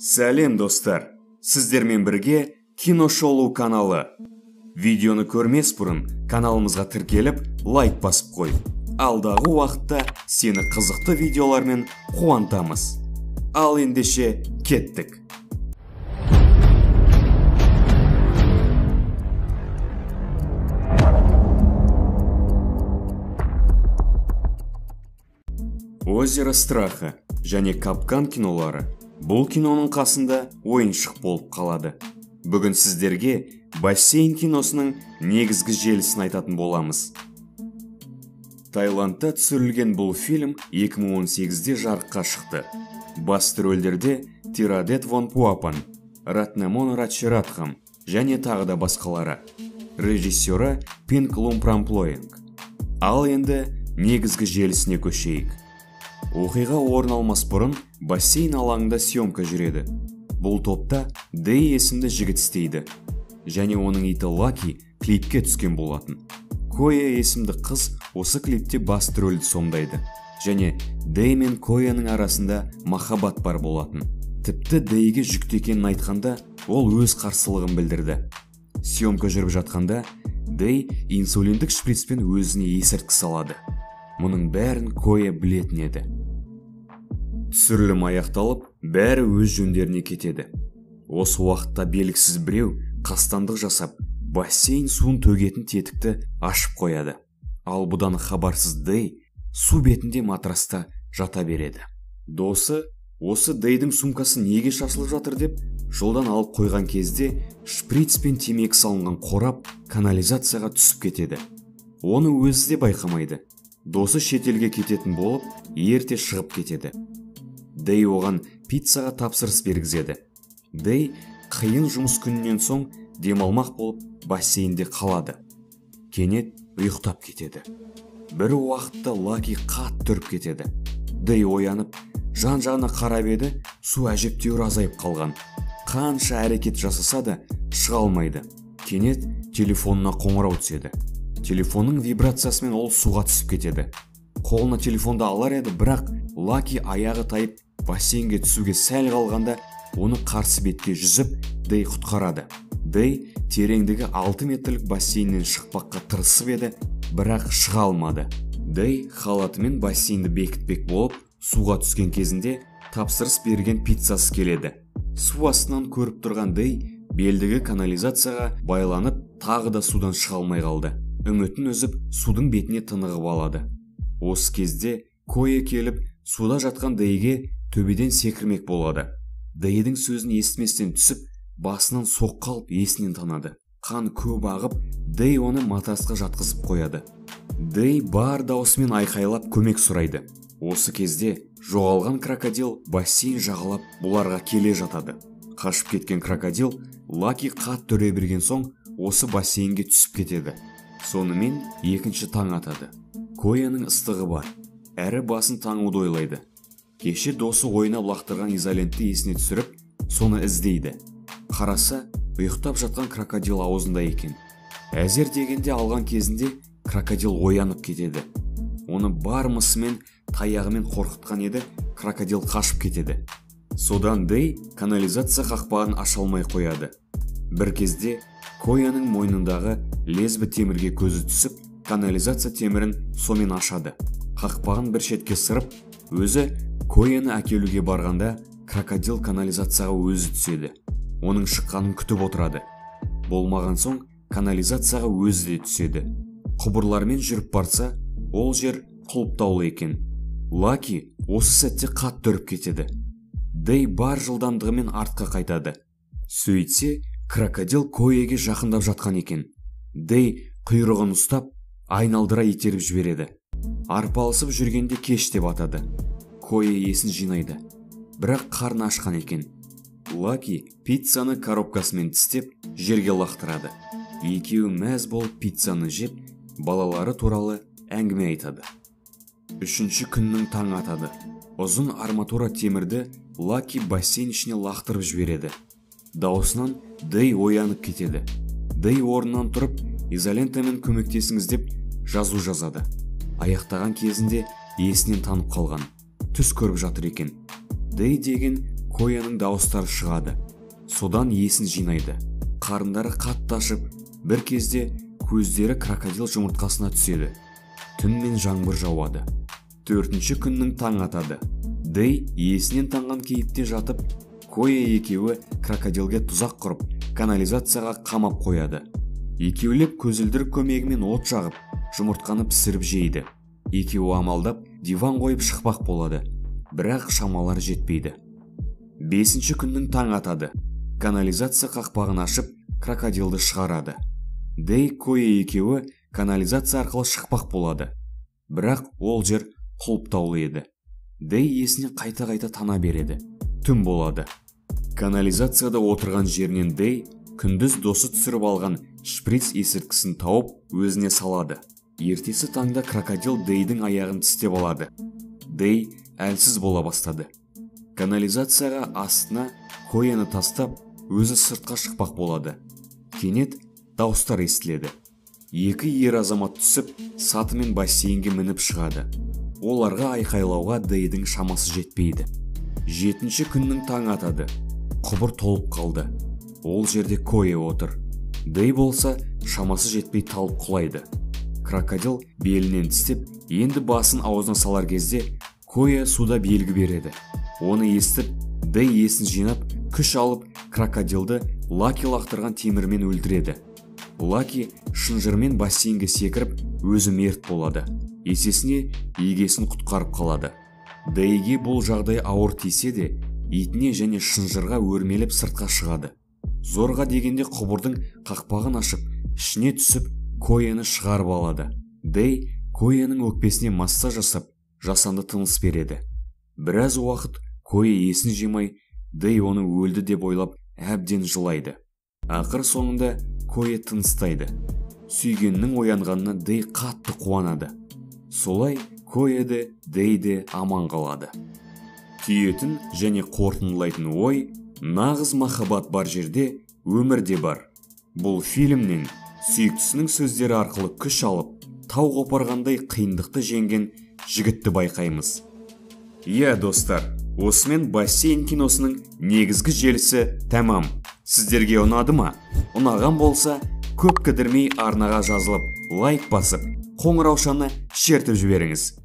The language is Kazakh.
Сәлем достар, сіздермен бірге Киношолу каналы. Видеоны көрмес бұрын каналымызға тіркеліп, лайк басып қой. Алдағы уақытта сені қызықты видеолармен қуантамыз. Ал ендеше кеттік. Озеро страха және Капкан кинолары бұл киноның қасында ойыншық болып қалады. Бүгін сіздерге бассейн киносының негізгі желісін айтатын боламыз. Таиландта түсірілген бұл фильм 2018-де жарыққа шықты. Басты рөлдерде Тирадет Вонпуапан, Ратнамон Рачиратхам және тағы да басқалары. Режиссері Пинк Лумпрамплоинг. Ал енді негізгі желісіне көшейік. Оқиға орын алмас бұрын бассейн алаңында съемка жүреді. Бұл топта Дэй есімді жігіт істейді. Және оның иті Лаки клипке түскен болатын. Коя есімді қыз осы клипте басты рөлді сомдайды. Және Дэй мен Кояның арасында махаббат бар болатын. Тіпті Дэйге жүкті екенін айтқанда, ол өз қарсылығын білдірді. Съемка жүріп жатқанда, Дэй инсулиндік шприцпен өзіне есірткі салады. Мұның бәрін Коя білетін еді. Түсірілім аяқталып, бәрі өз жөндеріне кетеді. Осы уақытта белгісіз біреу қастандық жасап, бассейн суын төгетін тетікті ашып қояды. Ал бұдан хабарсыз Дэй су бетінде матраста жата береді. Досы, осы Дэйдің сумкасы неге шашылып жатыр деп, жолдан алып қойған кезде шприц пен темекі салынған қорап канализацияға түсіп кетеді. Оны өзі де байқамайды. Досы шетелге кететін болып, ерте шығып кетеді. Дэй оған пиццаға тапсырыс бергізеді. Дэй қиын жұмыс күнінен соң демалмақ болып бассейнде қалады. Кенет ұйықтап кетеді. Бір уақытта Лаки қатты үріп кетеді. Дэй оянып, жан-жағына қарап еді, су әжептеуір азайып қалған. Қанша әрекет жасаса да шыға алмайды. Кенет телефонына қоңырау түседі. Телефонның вибрациясымен ол суға түсіп кетеді. Қолына телефонды алар еді, бірақ Лаки аяғы тайып бассейнге түсуге сәл қалғанда, оны қарсы бетке жүзіп, Дэй құтқарады. Дэй тереңдігі 6 метрлік бассейннен шықпаққа тырысып еді, бірақ шыға алмады. Дэй халатымен бассейнді бекітпек болып, суға түскен кезінде тапсырыс берген пиццасы келеді. Су астынан көріп тұрған Дэй белдігі канализацияға байланып, тағы да судан шыға алмай қалды. Үмітін үзіп, судың бетіне тынығып алады. Осы кезде Коя келіп, суда жатқан Дэйге төбеден секірмек болады. Дэйдің сөзін естіместен түсіп, басынан соққы алып есінен танады. Қан көп ағып, Дэй оны матрасқа жатқызып қояды. Дэй бар даусымен айқайлап көмек сұрайды. Осы кезде жоғалған крокодил бассейн жағалап бұларға келе жатады. Қашып кеткен крокодил Лаки қатты үре берген соң осы бассейнге түсіп кетеді. Сонымен екінші таң атады. Кояның ыстығы бар, әрі басын таңуды ойлайды. Кеше досы ойнап лақтырған изолентті есіне түсіріп, соны іздейді. Қараса, ұйықтап жатқан крокодил аузында екен. Әзер дегенде алған кезінде крокодил оянып кетеді. Оны бар мысымен, таяғымен қорқытқан еді, крокодил қашып кетеді. Содан Дэй канализация қақпағын аша алмай қояды. Бір кезде Кояның мойнындағы лезбі темірге көзі түсіп, канализация темірін сомен ашады. Қақпағын бір шетке сырып, өзі Кояны әкелуге барғанда, крокодил канализацияға өзі түседі. Оның шыққанын күтіп отырады. Болмаған соң, канализацияға өзі де түседі. Құбырлармен жүріп барса, ол жер құлыптаулы екен. Лаки осы сәтте қатты үріп кетеді. Дэй бар жылдамдығымен артқа қайтады. Сөйтсе, крокодил Кояге жақындап жатқан екен. Дэй құйрығын ұстап, айналдыра итеріп жібереді. Арпалысып жүргенде кеш деп атады. Коя есін жинайды. Бірақ қарны ашқан екен. Лаки пиццаны коробкасымен тістеп, жерге лақтырады. Екеуі мәз болып пиццаны жеп, балалары туралы әңгіме айтады. Үшінші күннің таң атады. Ұзын арматура темірді Лаки бассейн ішіне лақтырып жібереді. Даусынан Дэй оянып кетеді. Дэй орнынан тұрып, изолентамен көмектесіңіз деп жазу жазады. Аяқтаған кезінде есінен танып қалған. Түс көріп жатыр екен. Дэй деген Кояның дауыстары шығады. Содан есін жинайды. Қарындары қатты ашып, бір кезде көздері крокодил жұмыртқасына түседі. Түн мен жаңбыр жауады. 4-ші күннің таң атады. Дэй есінен танған кейіпте жатып, Коя екеуі крокодилге тұзақ құрып, канализацияға қамап қояды. Екеулеп көзілдірік көмегімен от жағып, жұмыртқаны пісіріп жейді. Екеуі амалдап диван қойып шықпақ болады, бірақ шамалары жетпейді. 5-ші күннің таң атады. Канализация қақпағын ашып, крокодилді шығарады. Дэй, Коя екеуі канализация арқылы шықпақ болады, бірақ ол жер құлыптаулы еді. Дэй есіне қайта-қайта тана береді. Түн болады. Канализацияда отырған жерінен Дэй күндіз досы түсіріп алған шприц есірткісін тауып өзіне салады. Ертесі таңда крокодил Дэйдің аяғын тістеп алады. Дэй әлсіз бола бастады. Канализацияға астына Кояны тастап, өзі сыртқа шықпақ болады. Кенет дауыстар естіледі. 2 ер азамат түсіп, сатымен бассейнге мініп шығады. Оларға айқайлауға Дэйдің шамасы жетпейді. 7-ші күннің таң атады. Құбыр толып қалды. Ол жерде Коя отыр. Дэй болса шамасы жетпей талып құлайды. Крокодил белінен тістеп, енді басын аузына салар кезде Коя суда белгі береді. Оны естіп, Дэй есін жинап, күш алып, крокодилді Лаки лақтырған темірмен өлтіреді. Лаки шынжырмен бассейнге секіріп, өзі мерт болады. Есесіне егесін құтқарып қалады. Дэйге бұл жағдай ауыр тисе де, итіне және шынжырға өрмелеп сыртқа шығады. Зорға дегенде құбырдың қақпағын ашып, ішіне түсіп, Кояны шығарып алады. Дэй Кояның өкпесіне массаж жасап, жасанды тыныс береді. Біраз уақыт Коя есін жимай, Дэй оны өлді деп ойлап, әбден жылайды. Ақыр соңында Коя тыныстайды. Сүйгеннің оянғанына Дэй қатты қуанады. Солай Коя де, Дэй де аман қалады. Түйетін және қорытындылайтын ой, нағыз махаббат бар жерде өмірде бар. Бұл фильмнен сүйіктісінің сөздері арқылы күш алып, тау қопарғандай қиындықты жеңген жігітті байқаймыз. Иә достар, осымен бассейн киносының негізгі желісі тәмам. Сіздерге ұнады ма? Ұнаған болса, көп кідірмей арнаға жазылып, лайк басып, қоңыраушаны шертіп жіберіңіз.